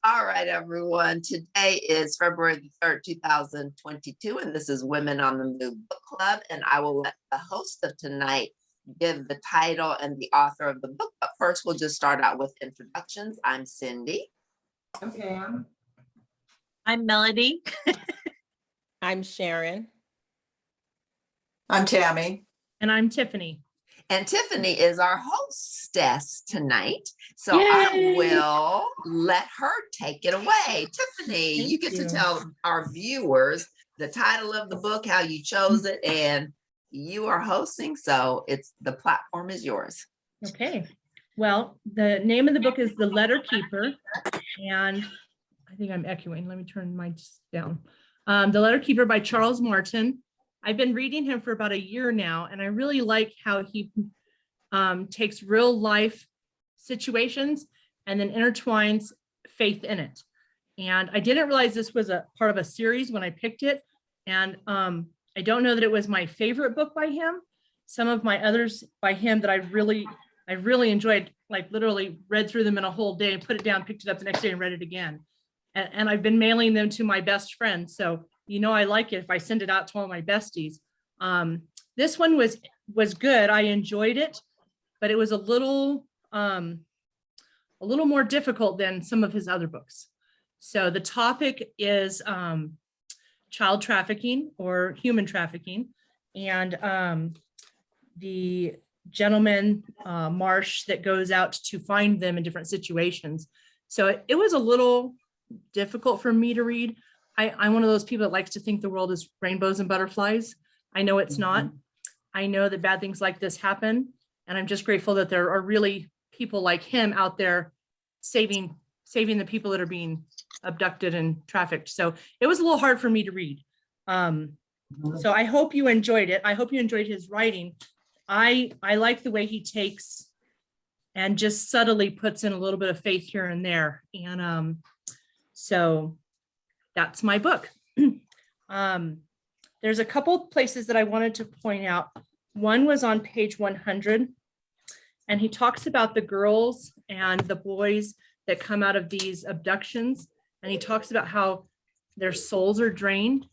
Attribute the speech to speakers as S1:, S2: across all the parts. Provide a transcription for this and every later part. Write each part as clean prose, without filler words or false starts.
S1: All right, everyone. Today is February the 3rd, 2022, and this is Women on the Move Book Club. And I will let the host of tonight give the title and the author of the book. But first, we'll just start out with introductions. I'm Cindy.
S2: I'm Pam.
S3: I'm Melody.
S4: I'm Sharon.
S2: I'm Tammy.
S5: And I'm Tiffany.
S1: And Tiffany is our hostess tonight. So
S5: Yay!
S1: I will let her take it away. Tiffany,
S5: Thank
S1: you get
S5: you.
S1: to tell our viewers the title of the book, how you chose it, and you are hosting. So the platform is yours.
S5: Okay. Well, the name of the book is The Letter Keeper. And I think I'm echoing. Let me turn mine down. The Letter Keeper by Charles Martin. I've been reading him for about a year now, and I really like how he takes real life situations and then intertwines faith in it. And I didn't realize this was a part of a series when I picked it. And I don't know that it was my favorite book by him. Some of my others by him that I really enjoyed, like literally read through them in a whole day and put it down, picked it up the next day and read it again. And I've been mailing them to my best friends. So I like it if I send it out to all my besties. This one was good. I enjoyed it, but it was a little more difficult than some of his other books. So the topic is child trafficking or human trafficking, and the gentleman Marsh that goes out to find them in different situations. So it was a little difficult for me to read. I'm one of those people that likes to think the world is rainbows and butterflies. I know it's not. I know that bad things like this happen. And I'm just grateful that there are really people like him out there saving the people that are being abducted and trafficked. So it was a little hard for me to read. So I hope you enjoyed it. I hope you enjoyed his writing. I like the way he takes and just subtly puts in a little bit of faith here and there. And so that's my book. There's a couple places that I wanted to point out. One was on page 100, and he talks about the girls and the boys that come out of these abductions. And he talks about how their souls are drained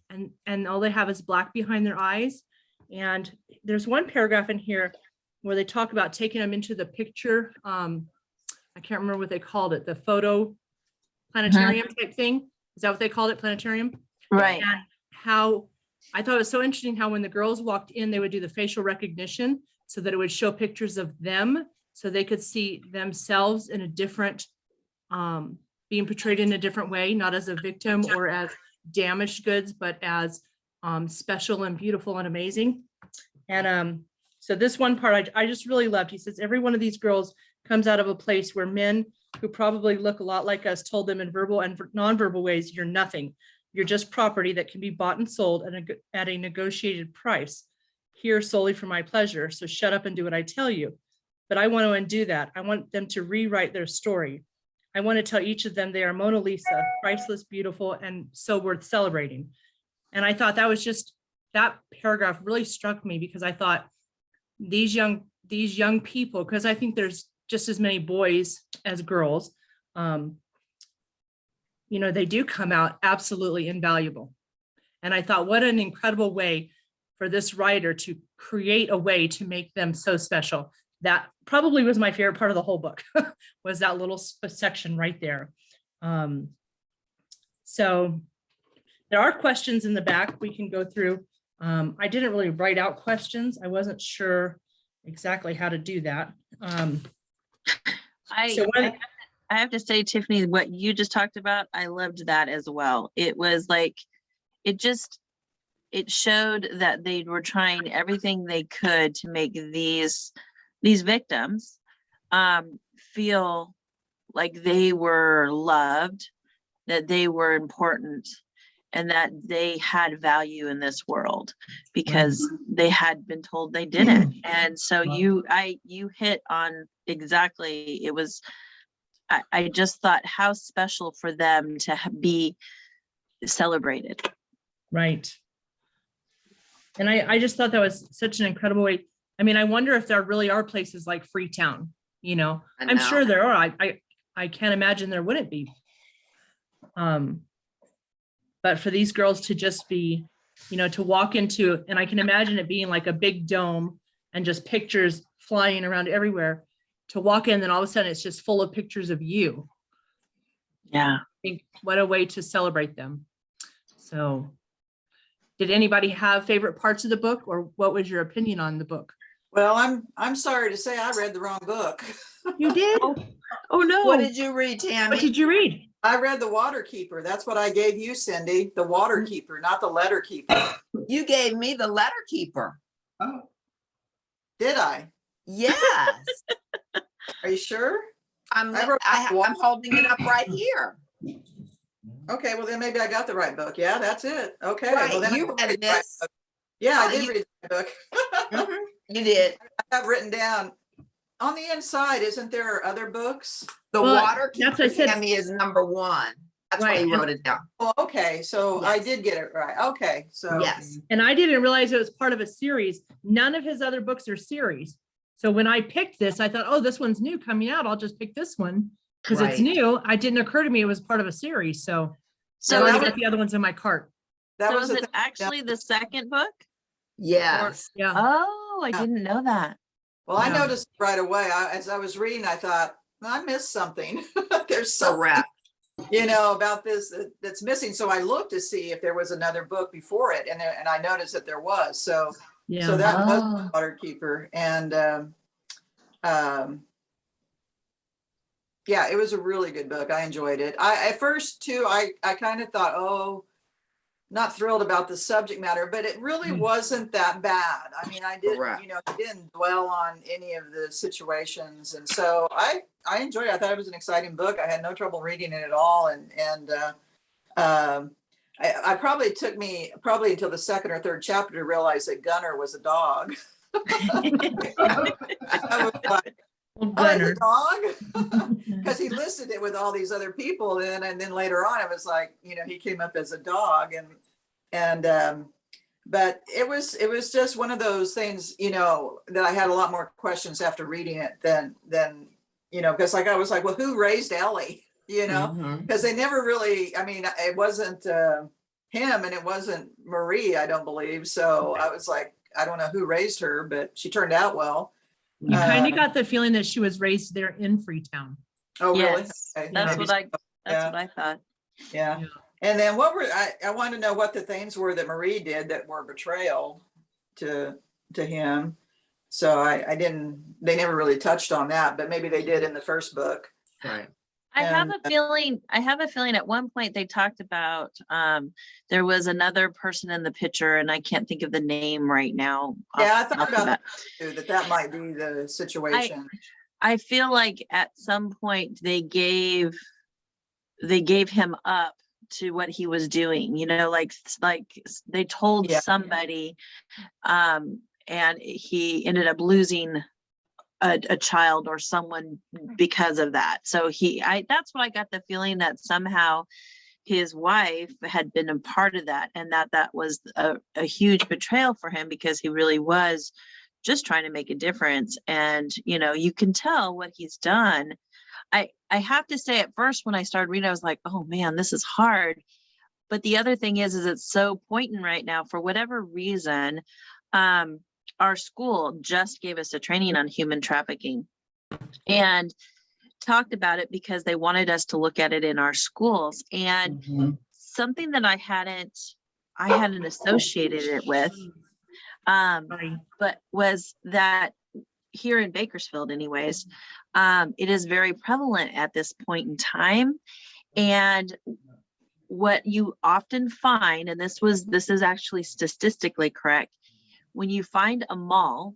S5: and all they have is black behind their eyes. And there's one paragraph in here where they talk about taking them into the picture. I can't remember what they called it, the photo planetarium type thing. Is that what they called it, planetarium?
S3: Right.
S5: And how I thought it was so interesting how when the girls walked in, they would do the facial recognition so that it would show pictures of them so they could see themselves in a different, being portrayed in a different way, not as a victim or as damaged goods, but as special and beautiful and amazing. And so this one part I just really loved. He says, every one of these girls comes out of a place where men who probably look a lot like us told them in verbal and nonverbal ways, you're nothing. You're just property that can be bought and sold at a negotiated price. Here solely for my pleasure. So shut up and do what I tell you. But I want to undo that. I want them to rewrite their story. I want to tell each of them they are Mona Lisa, priceless, beautiful, and so worth celebrating. And I thought that paragraph really struck me because I thought these young people, because I think there's just as many boys as girls, they do come out absolutely invaluable. And I thought, what an incredible way for this writer to create a way to make them so special. That probably was my favorite part of the whole book, was that little section right there. So there are questions in the back we can go through. I didn't really write out questions. I wasn't sure exactly how to do that.
S3: I have to say, Tiffany, what you just talked about, I loved that as well. It was like, it showed that they were trying everything they could to make these victims feel like they were loved, that they were important, and that they had value in this world because they had been told they didn't. And so you hit on exactly, it was, I just thought how special for them to be celebrated.
S5: Right. And I just thought that was such an incredible way. I mean, I wonder if there really are places like Freetown, I'm sure there are. I can't imagine there wouldn't be. But for these girls to just be, to walk into, and I can imagine it being like a big dome and just pictures flying around everywhere, to walk in, then all of a sudden it's just full of pictures of you.
S3: Yeah.
S5: I think what a way to celebrate them. So did anybody have favorite parts of the book, or what was your opinion on the book?
S2: Well, I'm sorry to say I read the wrong book.
S5: You did?
S3: Oh, no.
S1: What did you read, Tammy?
S5: What did you read?
S2: I read The Water Keeper. That's what I gave you, Cindy. The Water Keeper, not the Letter Keeper.
S1: You gave me the letter keeper.
S2: Oh. Did I?
S1: Yes.
S2: Are you sure?
S1: I'm
S2: I wrote
S1: I'm holding it up right here.
S2: Okay, well then maybe I got the right book. Yeah, that's it. Okay.
S1: Right,
S2: Well then
S1: you
S2: I
S1: read
S2: the right
S1: this.
S2: book. Yeah, I
S1: Oh,
S2: did
S1: you-
S2: read the book.
S1: Mhm, you did.
S2: I have written down on the inside, isn't there other books?
S1: The
S5: Well,
S1: water
S5: that's what I
S1: keeper,
S5: said.
S1: Tammy, is number one. That's why
S5: Right,
S1: you
S5: and-
S1: wrote it down.
S2: Oh, okay, so I
S1: Yes.
S2: did get it right. Okay, so.
S1: Yes.
S5: And I didn't realize it was part of a series. None of his other books are series. So when I picked this, I thought, oh, this one's new coming out. I'll just pick this one because it's
S1: Right.
S5: new. It didn't occur to me it was part of a series. So I
S3: So,
S5: already
S2: that
S5: got the other ones in my cart.
S2: That
S3: so
S2: was
S3: is
S2: the
S3: it
S2: thing.
S3: actually the second book?
S1: Yes.
S5: Yeah.
S3: Oh, I
S2: Yeah.
S3: didn't know that.
S2: Well, I
S5: Yeah.
S2: noticed right away, as I was reading, I thought, I missed something. There's something,
S1: Correct.
S2: about this that's missing. So I looked to see if there was another book before it, and I noticed that there was. So
S5: Yeah.
S2: that was
S3: Oh.
S2: The Water Keeper, and yeah, it was a really good book. I enjoyed it. At first too, I kind of thought, oh, not thrilled about the subject matter, but it really wasn't that bad. I mean, I didn't,
S1: Correct.
S2: didn't dwell on any of the situations, and so I enjoyed it. I thought it was an exciting book. I had no trouble reading it at all, and I probably took me until the second or third chapter to realize that Gunner was a dog. I was like,
S5: Well,
S2: oh, it's
S5: Gunner.
S2: a dog, because he listed it with all these other people, and then later on it was like, he came up as a dog, and but it was just one of those things, that I had a lot more questions after reading it than because I was like, well, who raised Ellie?
S1: Mhm.
S2: Because they never really, it wasn't him, and it wasn't Marie, I don't believe. So I was like, I don't know who raised her, but she turned out well.
S5: You kind of got the feeling that she was raised there in Freetown.
S2: Oh, really?
S3: Yes,
S2: Okay,
S3: that's
S2: maybe
S3: what I.
S2: so.
S3: That's
S2: Yeah.
S3: what I thought.
S2: Yeah.
S5: Yeah.
S2: And then I want to know what the things were that Marie did that were betrayal to him. So they never really touched on that, but maybe they did in the first book.
S1: Right.
S3: I have
S2: And,
S3: a feeling. I have a feeling. At one point, they talked about there was another person in the picture, and I can't think of the name right now.
S2: Yeah, I
S3: off
S2: thought
S3: the
S2: about
S3: bat.
S2: that too, that might be the situation.
S3: I feel like at some point they gave him up to what he was doing, like they told
S2: Yeah.
S3: somebody, and he ended up losing a child or someone because of that. So that's what I got the feeling, that somehow his wife had been a part of that, and that was a huge betrayal for him, because he really was just trying to make a difference. And you can tell what he's done. I have to say, at first when I started reading, I was like, oh man, this is hard. But the other thing is it's so poignant right now. For whatever reason, our school just gave us a training on human trafficking and talked about it because they wanted us to look at it in our schools. And
S1: Mhm.
S3: something that I hadn't associated it with,
S5: Sorry.
S3: but was that here in Bakersfield anyways, it is very prevalent at this point in time. And what you often find, and this is actually statistically correct, when you find a mall,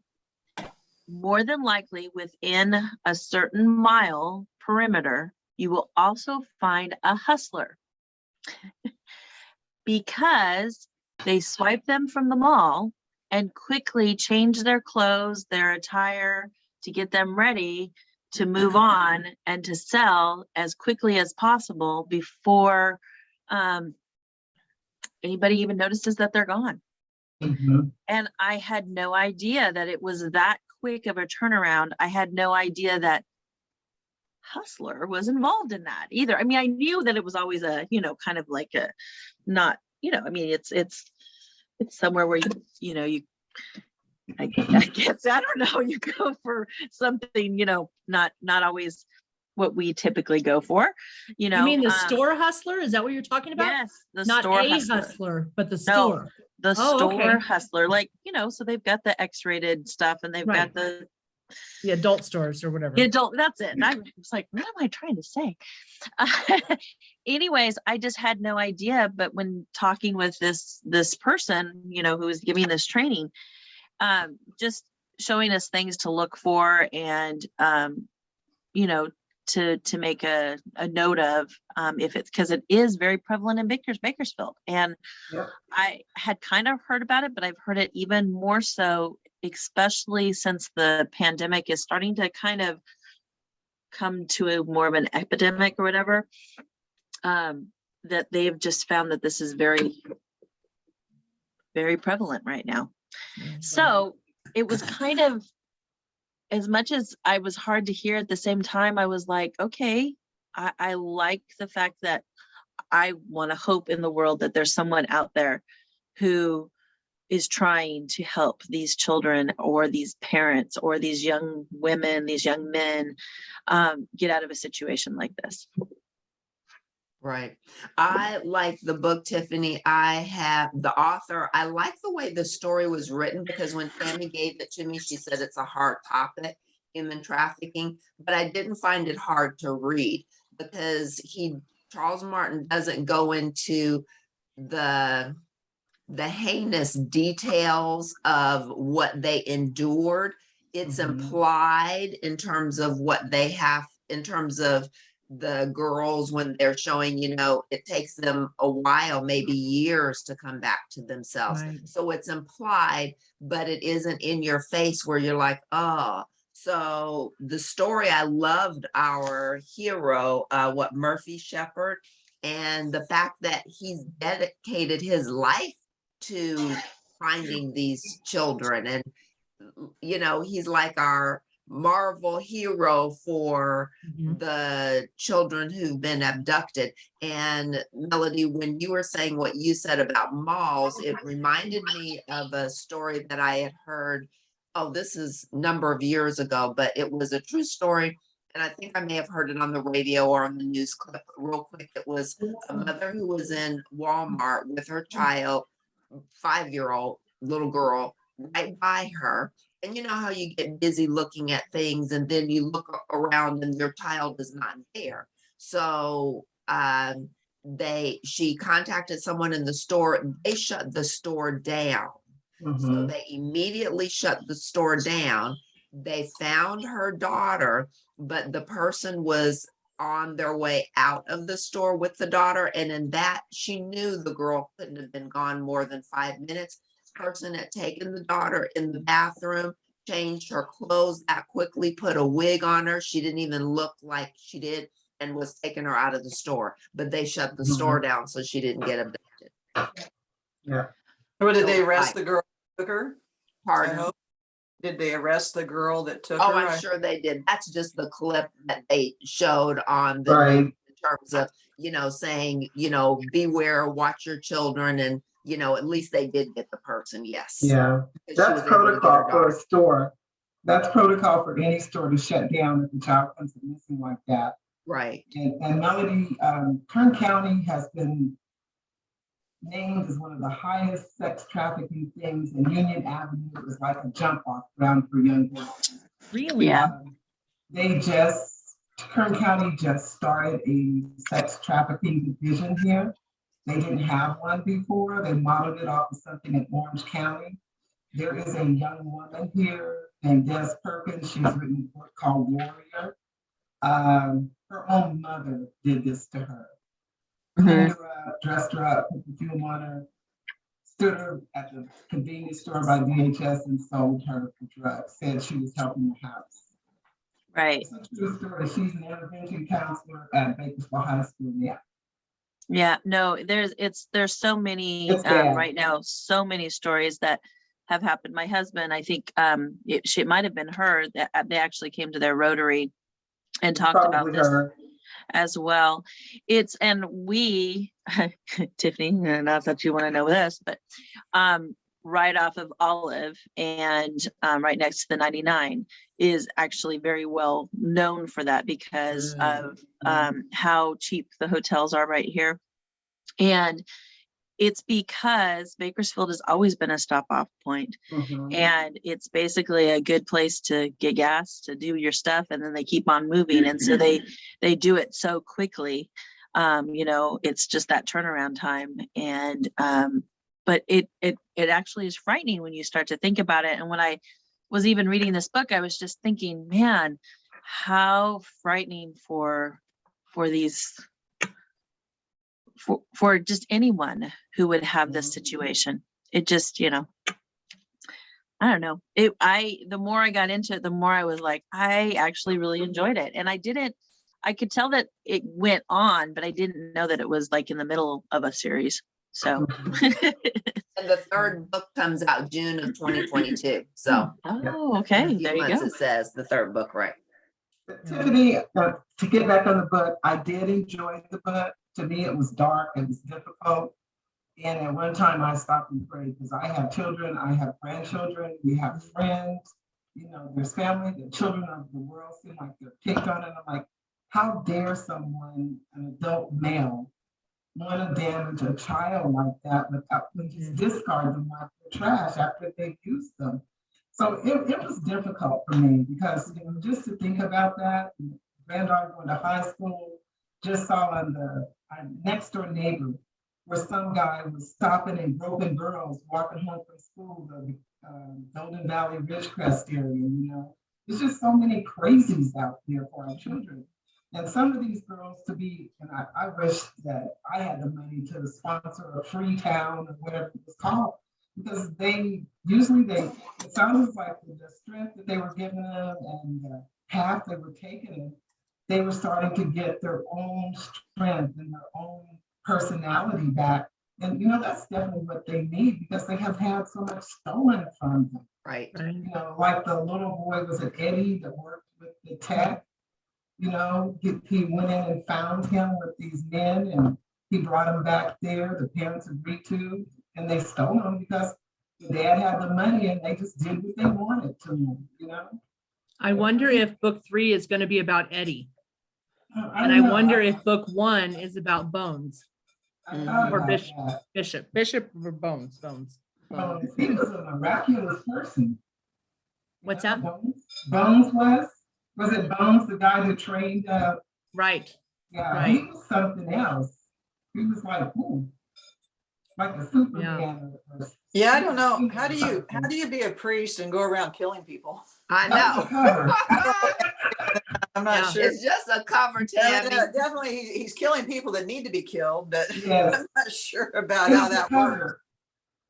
S3: more than likely within a certain mile perimeter, you will also find a hustler, because they swipe them from the mall and quickly change their clothes, their attire, to get them ready to move on and to sell as quickly as possible before anybody even notices that they're gone.
S1: Mhm.
S3: And I had no idea that it was that quick of a turnaround. I had no idea that hustler was involved in that either. I mean, I knew that it was always a, kind of like a, not, I mean, it's somewhere where I guess, I don't know, you go for something, not always what we typically go for,
S5: You mean the store hustler? Is that what you're talking about?
S3: Yes, the
S5: Not
S3: store
S5: a
S3: hustler.
S5: hustler, but the
S3: No,
S5: store.
S3: the
S5: Oh,
S3: store
S5: okay.
S3: hustler, like, so they've got the X-rated stuff and they've
S5: Right.
S3: got the
S5: adult stores or whatever.
S3: adult, that's it. And I was like, what am I trying to say? Anyways, I just had no idea. But when talking with this person, who was giving this training, just showing us things to look for and, to make a note of, if it's, because it is very prevalent in Bakersfield. And
S6: Yep.
S3: I had kind of heard about it, but I've heard it even more so, especially since the pandemic is starting to kind of come to a more of an epidemic or whatever, that they've just found that this is very, very prevalent right now. So it was kind of, as much as I was hard to hear, at the same time, I was like, okay, I like the fact that I want to hope in the world that there's someone out there who is trying to help these children or these parents or these young women, these young men, get out of a situation like this.
S1: Right. I like the book, Tiffany. I have the author. I like the way the story was written, because when Tammy gave it to me, she said it's a hard topic, human trafficking, but I didn't find it hard to read, because Charles Martin doesn't go into the heinous details of what they endured. It's implied in terms of what they have, in terms of the girls, when they're showing, it takes them a while, maybe years, to come back to themselves.
S5: Right.
S1: So it's implied, but it isn't in your face where you're like, oh. So the story, I loved our hero, Murphy Shepherd, and the fact that he's dedicated his life to finding these children. And, he's like our Marvel hero for the children who've been abducted. And Melody, when you were saying what you said about malls, it reminded me of a story that I had heard. Oh, this is a number of years ago, but it was a true story. And I think I may have heard it on the radio or on the news clip real quick. It was a mother who was in Walmart with her child, 5-year-old little girl, right by her. And you know how you get busy looking at things and then you look around and your child is not there. So she contacted someone in the store. They shut the store down. So they immediately shut the store down. They found her daughter, but the person was on their way out of the store with the daughter. And in that, she knew the girl couldn't have been gone more than 5 minutes. Person had taken the daughter in the bathroom, changed her clothes that quickly, put a wig on her. She didn't even look like she did, and was taking her out of the store. But they shut the store down so she didn't get abducted.
S6: Yeah.
S2: Or did they arrest the girl who took her?
S1: Pardon?
S2: I hope. Did they arrest the girl that took
S1: Oh,
S2: her?
S1: I'm sure they did. That's just the clip that they showed on the
S6: Right.
S1: news, in terms of, saying, beware, watch your children. And, at least they did get the person. Yes.
S6: Yeah.
S1: Because she
S6: That's
S1: was able to get her
S6: protocol for a
S1: daughter.
S6: store. That's protocol for any store to shut down if the child comes missing like that.
S1: Right.
S6: And Melody, Kern County has been named as one of the highest sex trafficking things, and Union Avenue is like a jump off ground for young girls.
S5: Really?
S3: Yeah.
S6: Kern County just started a sex trafficking division here. They didn't have one before. They modeled it off of something in Orange County. There is a young woman here named Des Perkins. She's written a book called Warrior. Her own mother did this to her. Cleaned her up, dressed her up, put perfume on her, stood her at the convenience store by DHS and sold her for drugs, said she was helping the house.
S3: Right.
S6: It's a true story. She's an intervention counselor at Bakersfield High School. Yeah.
S3: Yeah, no, there's so many
S6: It's bad.
S3: right now, so many stories that have happened. My husband, I think it might have been her that they actually came to their Rotary and talked about
S6: Probably
S3: this
S6: her.
S3: as well. And we, Tiffany, not that you want to know this, but right off of Olive and right next to the 99 is actually very well known for that because of how cheap the hotels are right here. And it's because Bakersfield has always been a stop off point. And it's basically a good place to get gas, to do your stuff, and then they keep on moving. And so they do it so quickly. It's just that turnaround time. And but it actually is frightening when you start to think about it. And when I was even reading this book, I was just thinking, man, how frightening for these for just anyone who would have this situation. It just, I don't know. The more I got into it, the more I was like, I actually really enjoyed it. And I could tell that it went on, but I didn't know that it was like in the middle of a series. So.
S1: And the third book comes out June of 2022. So.
S3: Oh, okay.
S1: In a few
S3: There you
S1: months,
S3: go.
S1: it says the third book, right?
S6: Tiffany, to get back on the book, I did enjoy the book. To me, it was dark, it was difficult. And at one time I stopped and prayed because I have children, I have grandchildren, we have friends, there's family, the children of the world seem like they're picked on. And I'm like, how dare someone, an adult male, want to damage a child like that without just discard them like they're trash after they've used them. So it was difficult for me because just to think about that, granddaughter going to high school, just saw on the next door neighbor where some guy was stopping and groping girls walking home from school, the Golden Valley Ridgecrest area, There's just so many crazies out there for our children. And some of these girls and I wish that I had the money to sponsor a free town or whatever it was called, because it sounds like the strength that they were giving them and the path they were taking, they were starting to get their own strength and their own personality back. And, that's definitely what they need because they have had so much stolen from them.
S1: Right.
S6: Like the little boy, was it Eddie that worked with the tech? He went in and found him with these men and he brought him back there. The parents agreed to, and they stole him because the dad had the money and they just did what they wanted to him,
S5: I wonder if book 3 is going to be about Eddie.
S6: I
S5: And
S6: don't
S5: I
S6: know.
S5: wonder if book 1 is about Bones
S6: I thought
S5: or
S6: about
S5: Bishop or Bones.
S6: He was a miraculous person.
S5: What's that?
S6: Bones was it Bones, the guy that trained
S5: Right.
S6: Yeah,
S5: Right.
S6: he was something else. He was like, ooh, like a Superman.
S2: Yeah, I don't know. How do you be a priest and go around killing people?
S1: I
S6: That was a
S1: know.
S6: cover.
S2: I'm not
S5: Yeah.
S2: sure.
S1: It's just a cover, Tammy.
S2: Definitely, he's killing people that need to be killed, but
S6: Yes.
S2: I'm not sure about
S6: It
S2: how
S6: was a
S2: that
S6: cover.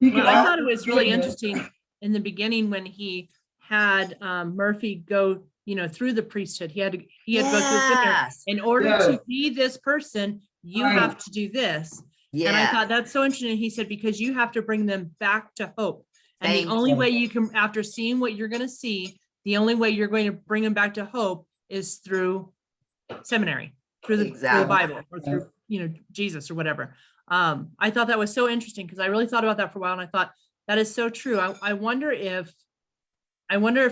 S2: works.
S5: Well, I thought it was really interesting in the beginning when he had Murphy go, through the priesthood. He had to go through the seminary.
S1: Yes.
S5: In order
S6: Yes.
S5: to be this person, you
S6: Right.
S5: have to do this. And I
S1: Yeah.
S5: thought that's so interesting. He said, because you have to bring them back to hope. And
S1: Thank
S5: the only
S6: you.
S5: way you can, after seeing what you're going to see, the only way you're going to bring them back to hope is through seminary, through the
S1: Exactly.
S5: Bible, or through, Jesus or whatever. I thought that was so interesting because I really thought about that for a while. And I thought that is so true. I wonder if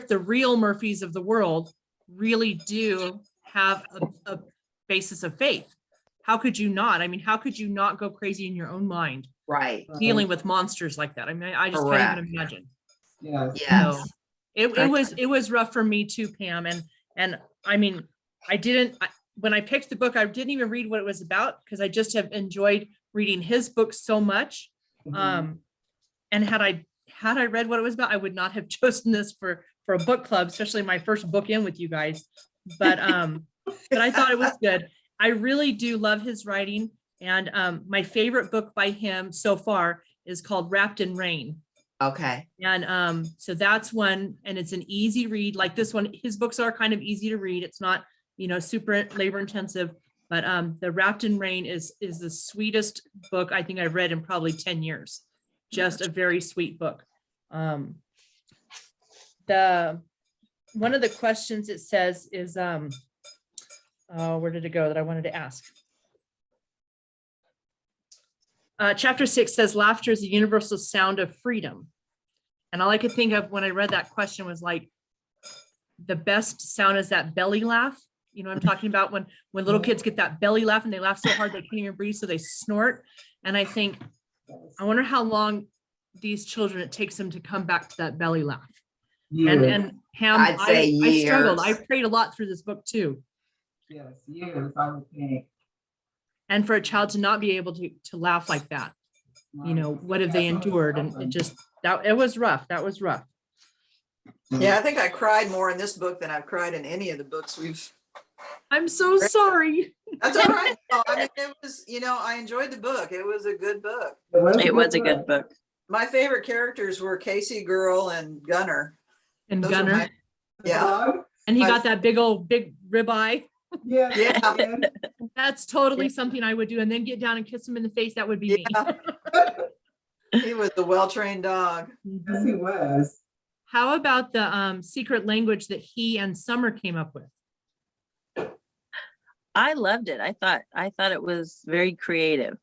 S5: the real Murphys of the world really do have a basis of faith. How could you not? I mean, how could you not go crazy in your own mind
S1: Right.
S5: dealing with monsters like that? I mean, I just
S1: Correct.
S5: can't even imagine.
S6: Yes.
S1: Yes.
S5: So it was rough for me too, Pam. And I mean, when I picked the book, I didn't even read what it was about because I just have enjoyed reading his book so much.
S6: Mhm.
S5: And had I read what it was about, I would not have chosen this for a book club, especially my first book in with you guys. But I thought it was good. I really do love his writing. And my favorite book by him so far is called Wrapped in Rain.
S1: Okay.
S5: And so that's one, and it's an easy read. Like this one, his books are kind of easy to read. It's not, super labor intensive, but the Wrapped in Rain is the sweetest book I think I've read in probably 10 years. Just a very sweet book. One of the questions it says is, where did it go that I wanted to ask? Chapter 6 says laughter is a universal sound of freedom. And all I could think of when I read that question was like, the best sound is that belly laugh. You know what I'm talking about? When little kids get that belly laugh and they laugh so hard they can't even breathe, so they snort. And I think, I wonder how long these children, it takes them to come back to that belly laugh. And Pam,
S1: I'd say
S5: I struggled. I
S1: years.
S5: prayed a lot through this book too.
S6: Yes, years, I would think.
S5: And for a child to not be able to laugh like that, you know, what have they endured? And it just, it was rough. That was rough.
S2: Yeah, I think I cried more in this book than I've cried in any of the books we've.
S5: I'm so sorry.
S2: That's all right. No, I mean, it was, you know, I enjoyed the book. It was a good book.
S3: It was a good book.
S2: My favorite characters were Casey Girl and Gunner.
S5: And
S2: Those were
S5: Gunner,
S2: Yeah.
S5: and he
S2: my-
S5: got that big ribeye.
S6: Yeah.
S2: Yeah.
S5: That's totally something I would do. And then get down and kiss him in the face. That would be me.
S2: Yeah. He was a well-trained dog.
S6: Yes, he was.
S5: How about the secret language that he and Summer came up with?
S3: I loved it. I thought it was very creative.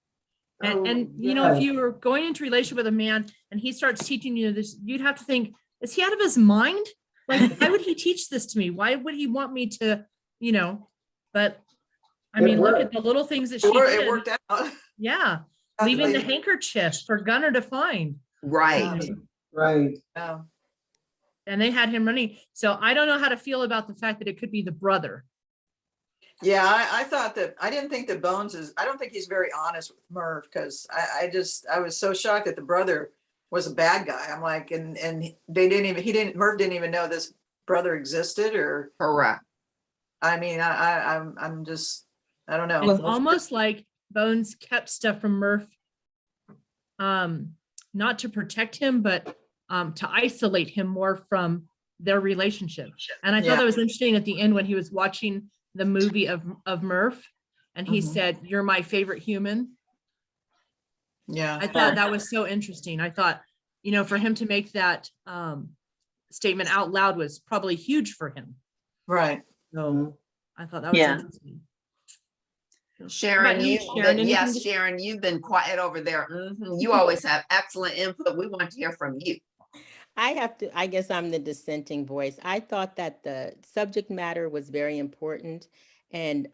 S5: And you know, if you were going into a relationship with a man and he starts teaching you this, you'd have to think, is he out of his mind? Like, why would he teach this to me? Why would he want me to, you know, but I mean, look at the little things that she
S2: It
S5: did.
S2: worked out.
S5: Yeah. Leaving the handkerchief for Gunner to find.
S1: Right.
S6: Right.
S2: Yeah.
S5: And they had him running. So I don't know how to feel about the fact that it could be the brother.
S2: Yeah, I thought that, I didn't think that Bones I don't think he's very honest with Merv, because I was so shocked that the brother was a bad guy. I'm like, and Merv didn't even know this brother existed, or,
S1: Correct.
S2: I mean, I'm just, I don't know.
S5: It's almost like Bones kept stuff from Murph, not to protect him, but to isolate him more from their relationship. And I thought that was interesting at the end when he was watching the movie of Murph, and he said, "You're my favorite human."
S2: Yeah.
S5: I thought that was so interesting. I thought, you know, for him to make that statement out loud was probably huge for him.
S2: Right.
S5: So I thought that was interesting.
S1: Sharon,
S5: Sharon,
S1: yes, Sharon, you've been quiet over there. You always have excellent input. We want to hear from you.
S4: I guess I'm the dissenting voice. I thought that the subject matter was very important. And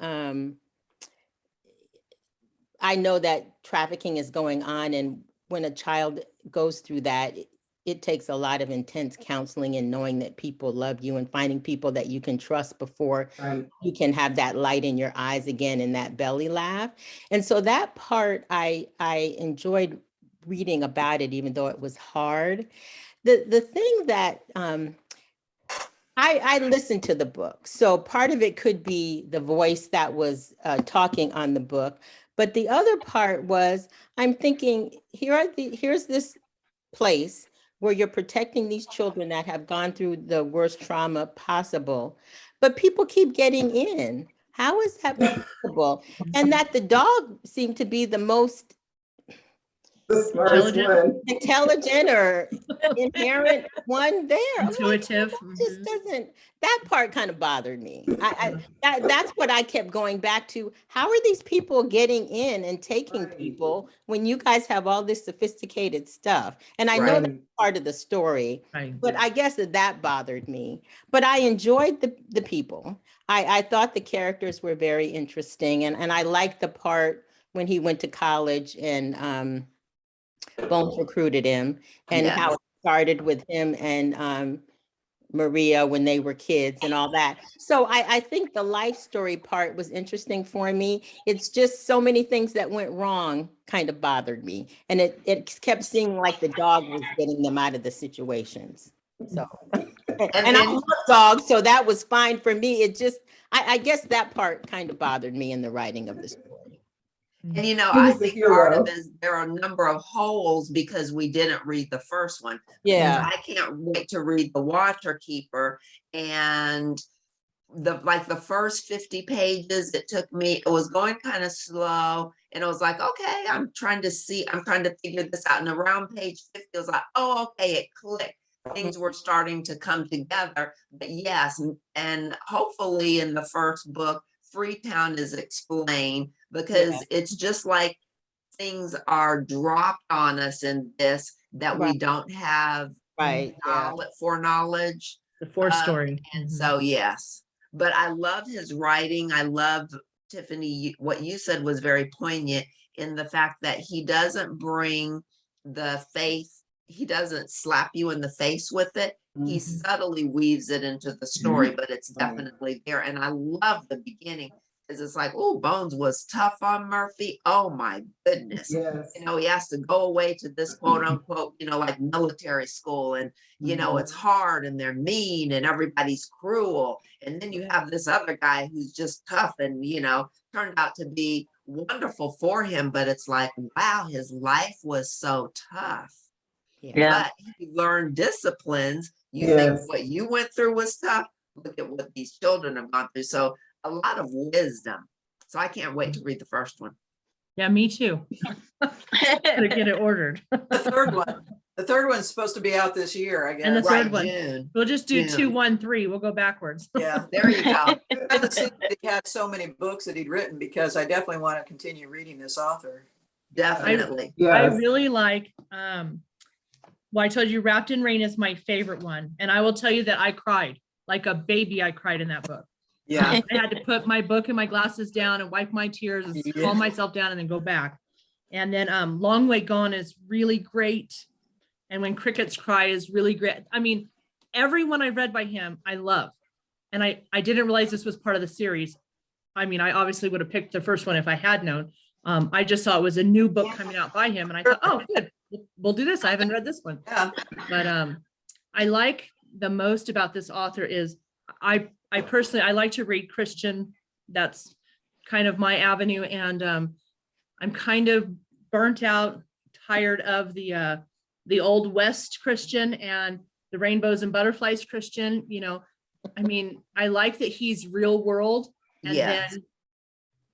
S4: I know that trafficking is going on. And when a child goes through that, it takes a lot of intense counseling and knowing that people love you and finding people that you can trust before you can have that light in your eyes again and that belly laugh. And so that part, I enjoyed reading about it, even though it was hard. The thing that I listened to the book, so part of it could be the voice that was talking on the book, but the other part was I'm thinking here's this place where you're protecting these children that have gone through the worst trauma possible, but people keep getting in. How is that possible? And that the dog seemed to be the most intelligent or inherent one there.
S5: Intuitive.
S4: Like, just doesn't, that part kind of bothered me. That's what I kept going back to. How are these people getting in and taking people when you guys have all this sophisticated stuff? And I know that's part of the story, but I guess that bothered me. But I enjoyed the people. I thought the characters were very interesting, and I liked the part when he went to college and Bones recruited him, and how it started with him and Maria when they were kids and all that. So I think the life story part was interesting for me. It's just so many things that went wrong kind of bothered me. And it kept seeming like the dog was getting them out of the situations. So, and I love dogs, so that was fine for me. It just, I guess that part kind of bothered me in the writing of the story.
S1: And you know, I think part of it is there are a number of holes because we didn't read the first one.
S4: Yeah.
S1: I can't wait to read The Watcher Keeper, and the first 50 pages, it took me, it was going kind of slow, and it was like, okay, I'm trying to figure this out. And around page 50, it was like, oh, okay, it clicked. Things were starting to come together. But yes, and hopefully in the first book, Freetown is explained, because it's just like things are dropped on us in this that we
S4: Right.
S1: don't have
S4: Right, yeah.
S1: foreknowledge.
S5: The four-story.
S1: And
S5: Mhm.
S1: so, yes, but I love his writing. I love, Tiffany, what you said was very poignant in the fact that he doesn't bring the faith, he doesn't slap you in the face with it. He
S6: Mhm.
S1: subtly weaves it into the story, but it's
S6: Right.
S1: definitely there. And I love the beginning, because it's like, oh, Bones was tough on Murphy. Oh my goodness.
S6: Yes.
S1: You know, he has to go away to this quote unquote, you know, like military school, and you know, it's hard and they're mean and everybody's cruel. And then you have this other guy who's just tough and, you know, turned out to be wonderful for him. But it's like, wow, his life was so tough.
S3: Yeah.
S1: But he learned disciplines. You think
S6: Yes.
S1: what you went through was tough. Look at what these children have gone through. So a lot of wisdom. So I can't wait to read the first one.
S5: Yeah, me too. Gotta get it ordered.
S2: The third one's supposed to be out this year, I
S5: And the
S2: guess.
S5: third
S1: Right,
S5: one.
S1: June.
S5: We'll just do
S1: June.
S5: 2, 1, 3. We'll go backwards.
S2: Yeah.
S1: There you go.
S2: I haven't seen that he had so many books that he'd written, because I definitely want to continue reading this author.
S1: Definitely.
S5: I
S6: Yes.
S5: really like, well, I told you Wrapped in Rain is my favorite one. And I will tell you that I cried like a baby. I cried in that book.
S2: Yeah.
S5: I had to put my book and my glasses down and wipe my tears and
S2: Yeah.
S5: calm myself down and then go back. And then Long Way Gone is really great. And When Crickets Cry is really great. I mean, everyone I read by him, I love. And I didn't realize this was part of the series. I mean, I obviously would have picked the first one if I had known. I just saw it was a new book coming out by him. And I thought, oh, good, we'll do this. I haven't read this one.
S2: Yeah.
S5: But I like the most about this author is I personally, I like to read Christian. That's kind of my avenue. And I'm kind of burnt out, tired of the old West Christian and the rainbows and butterflies Christian. You know, I mean, I like that he's real world. And
S1: Yes.
S5: then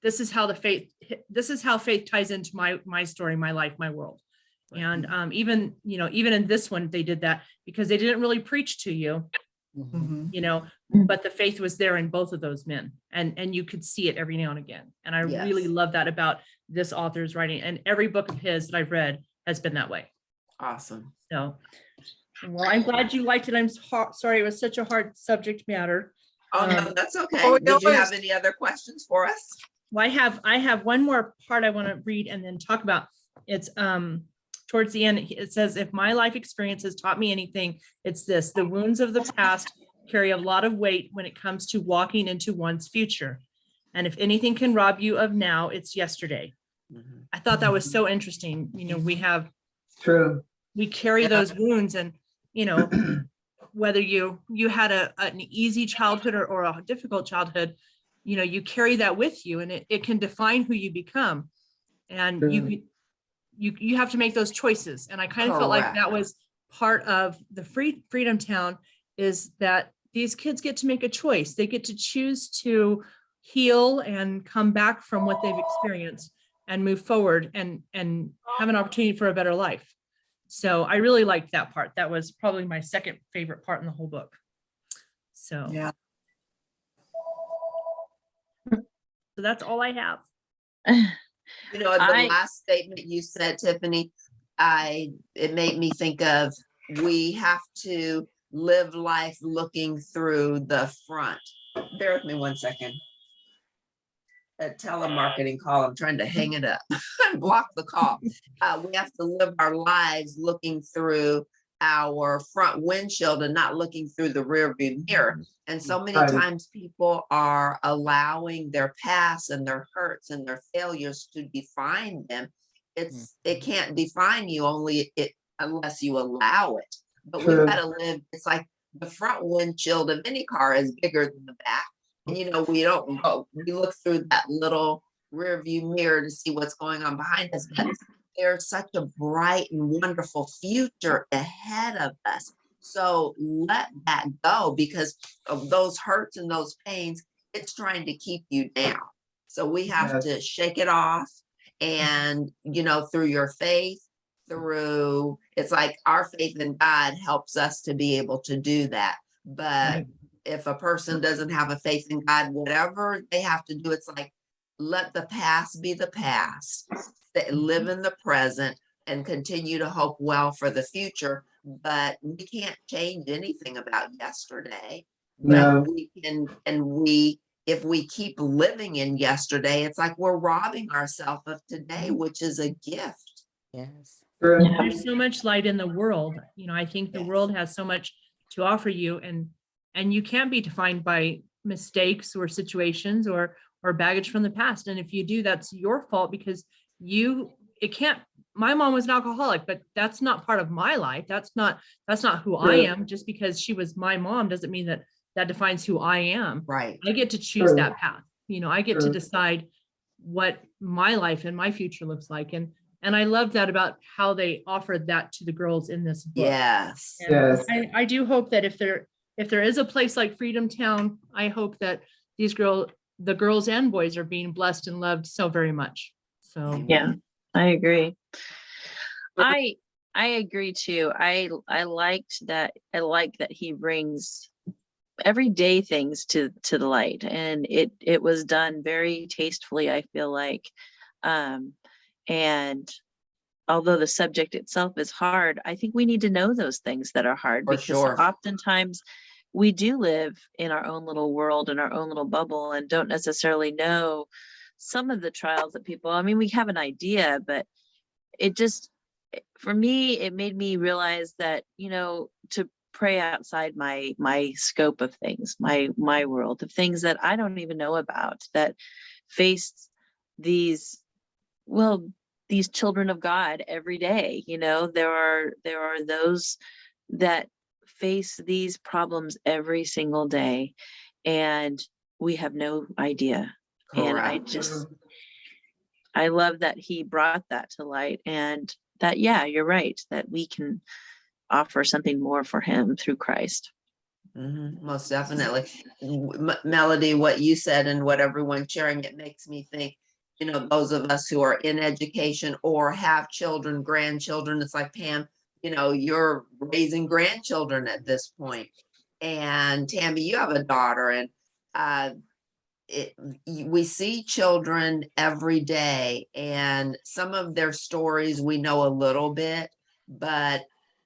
S5: this is how faith ties into my story, my life, my world. And even, you know, even in this one, they did that because they didn't really preach to you,
S2: Mhm.
S5: you know, but the faith was there in both of those men, and you could see it every now and again. And I really
S1: Yes.
S5: love that about this author's writing, and every book of his that I've read has been that way.
S1: Awesome.
S5: So, well, I'm glad you liked it. I'm sorry it was such a hard subject matter.
S1: Oh, no, that's okay.
S2: Oh,
S1: Did you have
S2: always-
S1: any other questions for us?
S5: Well, I have one more part I want to read and then talk about. It's towards the end. It says, if my life experience has taught me anything, it's this: the wounds of the past carry a lot of weight when it comes to walking into one's future. And if anything can rob you of now, it's yesterday.
S1: Mhm.
S5: I thought that was so interesting. You know,
S6: True.
S5: we carry
S2: Yeah.
S5: those wounds, and you know, whether you had an easy childhood or a difficult childhood, you know, you carry that with you, and it can define who you become. And
S6: True.
S5: you have to make those choices. And I kind of felt like
S1: Correct.
S5: that was part of the Freedom Town, is that these kids get to make a choice. They get to choose to heal and come back from what they've experienced and move forward and have an opportunity for a better life. So I really liked that part. That was probably my second favorite part in the whole book. So,
S2: Yeah.
S5: so that's all I have.
S1: You know, the
S3: I-
S1: last statement you said, Tiffany, it made me think of, we have to live life looking through the front. Bear with me one second. A telemarketing call. I'm trying to hang it up and block the call. We have to live our lives looking through our front windshield and not looking through the rear view mirror. And so many
S6: Right.
S1: times people are allowing their past and their hurts and their failures to define them. It can't define you unless you allow it. But we've
S6: True.
S1: got to live. It's like the front windshield of any car is bigger than the back. And you know, we look through that little rear view mirror to see what's going on behind us. But there's such a bright and wonderful future ahead of us. So let that go, because of those hurts and those pains, it's trying to keep you down. So we have
S6: Yes.
S1: to shake it off. And, you know, through your faith, it's like our faith in God helps us to be able to do that. But if a person doesn't have a faith in God, whatever they have to do, it's like, let the past be the past, live in the present and continue to hope well for the future. But we can't change anything about yesterday.
S6: No.
S1: But we can, if we keep living in yesterday, it's like we're robbing ourselves of today, which is a gift.
S4: Yes.
S6: True.
S5: There's so much light in the world. I think the
S1: Yes.
S5: world has so much to offer you, and you can't be defined by mistakes or situations or baggage from the past. And if you do, that's your fault, because it can't. My mom was an alcoholic, but that's not part of my life. That's not who I
S6: True.
S5: am. Just because she was my mom doesn't mean that defines who I am.
S1: Right.
S5: I get to choose
S6: True.
S5: that path. I get to
S6: True.
S5: decide what my life and my future looks like. And I love that about how they offered that to the girls in this book.
S1: Yes.
S5: And
S6: Yes.
S5: I do hope that if there is a place like Freedom Town, I hope that the girls and boys are being blessed and loved so very much. So
S3: Yeah, I agree. I agree too. I like that he brings everyday things to the light, and it was done very tastefully, I feel like. And although the subject itself is hard, I think we need to know those things that are hard,
S1: For
S3: because
S1: sure.
S3: oftentimes we do live in our own little world, in our own little bubble, and don't necessarily know some of the trials that people, I mean, we have an idea, but for me, it made me realize that, to pray outside my scope of things, my world of things that I don't even know about, that face these children of God every day. There are those that face these problems every single day, and we have no idea. And
S1: Correct.
S3: I love that he brought that to light, and that, yeah, you're right, that we can offer something more for him through Christ.
S1: Most definitely. Melody, what you said and what everyone's sharing, it makes me think, those of us who are in education or have children, grandchildren, it's like, Pam, you're raising grandchildren at this point. And Tammy, you have a daughter, and we see children every day, and some of their stories we know a little bit, but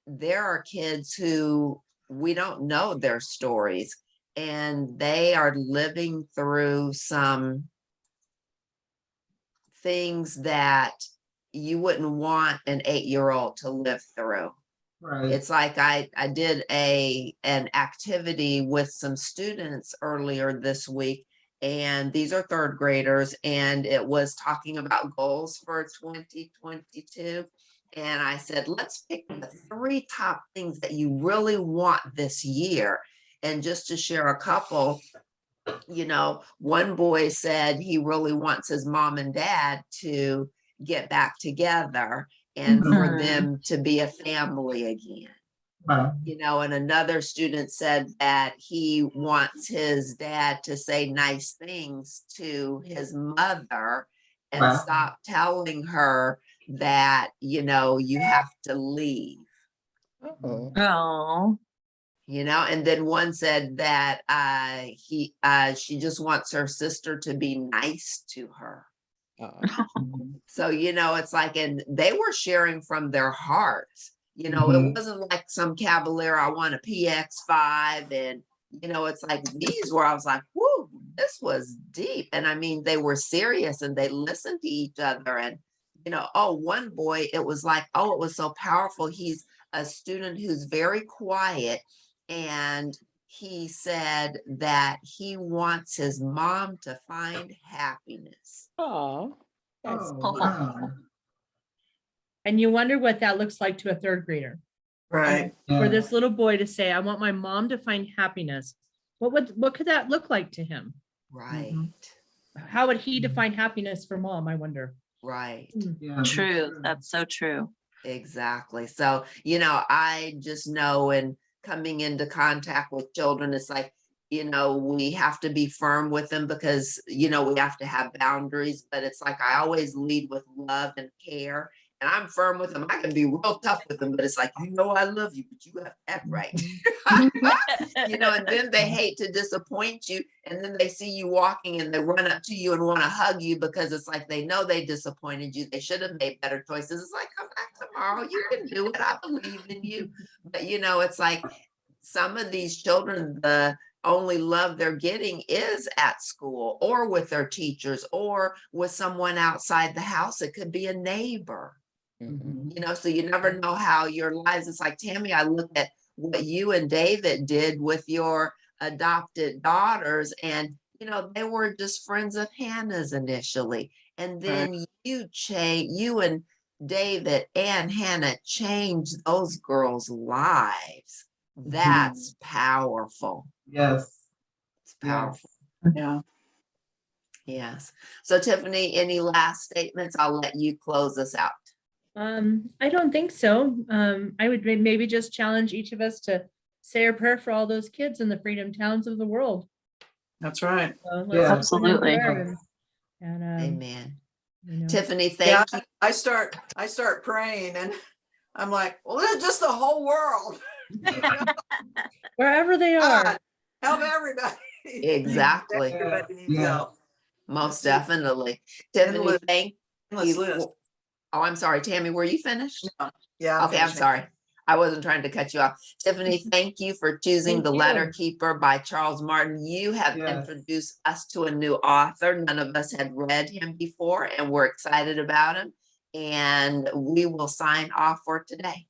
S1: there are kids who we don't know their stories, and they are living through some things that you wouldn't want an 8-year-old to live through.
S6: Right.
S1: It's like I did an activity with some students earlier this week, and these are third graders, and it was talking about goals for 2022. And I said, let's pick the 3 top things that you really want this year. And just to share a couple, one boy said he really wants his mom and dad to get back together and for
S3: Mhm.
S1: them to be a family again.
S6: Wow.
S1: And another student said that he wants his dad to say nice things to his mother and
S6: Wow.
S1: stop telling her that, you have to leave.
S4: Oh.
S3: Oh,
S1: And then one said that she just wants her sister to be nice to her.
S4: Oh.
S1: So, it's like, and they were sharing from their hearts. It
S6: Mhm.
S1: wasn't like some cavalier, I want a PX5. And, it's like these where I was like, whoo, this was deep. And I mean, they were serious and they listened to each other. And, one boy, it was like, oh, it was so powerful. He's a student who's very quiet. And he said that he wants his mom to find happiness.
S4: Oh. That's
S6: Oh, wow.
S5: and you wonder what that looks like to a third grader.
S2: Right.
S5: For
S6: Yeah.
S5: this little boy to say, I want my mom to find happiness. What could that look like to him?
S1: Right.
S5: How would he define happiness for mom, I wonder?
S1: Right.
S6: Yeah.
S3: true. That's so true.
S1: Exactly. So, I just know, and coming into contact with children, it's like, we have to be firm with them because, we have to have boundaries, but it's like I always lead with love and care. And I'm firm with them. I can be real tough with them, but it's like, I love you, but you have to act right. And then they hate to disappoint you. And then they see you walking and they run up to you and want to hug you because it's like they know they disappointed you. They should have made better choices. It's like, come back tomorrow. You can do it. I believe in you. But it's like some of these children, the only love they're getting is at school or with their teachers or with someone outside the house. It could be a neighbor. So you never know how your lives. It's like, Tammy, I looked at what you and David did with your adopted daughters, and they were just friends of Hannah's initially, and then you and David and Hannah changed those girls' lives. That's powerful.
S6: Yes.
S1: It's powerful.
S2: Yeah.
S1: Yes. So Tiffany, any last statements? I'll let you close us out.
S5: I don't think so. I would maybe just challenge each of us to say a prayer for all those kids in the freedom towns of the world.
S2: That's right.
S5: So
S6: Yeah.
S3: Absolutely.
S1: Amen.
S5: You know.
S1: Tiffany, thank you.
S2: I start praying and I'm like, well, it's just the whole world.
S5: Wherever they are.
S2: God, help everybody.
S1: Exactly.
S2: Everybody needs
S6: Yeah.
S2: help.
S1: Most
S2: That's it.
S1: definitely. Tiffany,
S2: Endless-
S1: thank
S2: Endless
S1: you.
S2: list.
S1: Oh, I'm sorry, Tammy, were you finished?
S2: Yeah.
S1: Okay, I'm
S2: finishing.
S1: sorry. I wasn't trying to cut you off. Tiffany, thank you for choosing
S5: Thank
S1: The
S5: you.
S1: Letter Keeper by Charles Martin. You have
S6: Yes.
S1: introduced us to a new author. None of us had read him before, and we're excited about him. And we will sign off for today.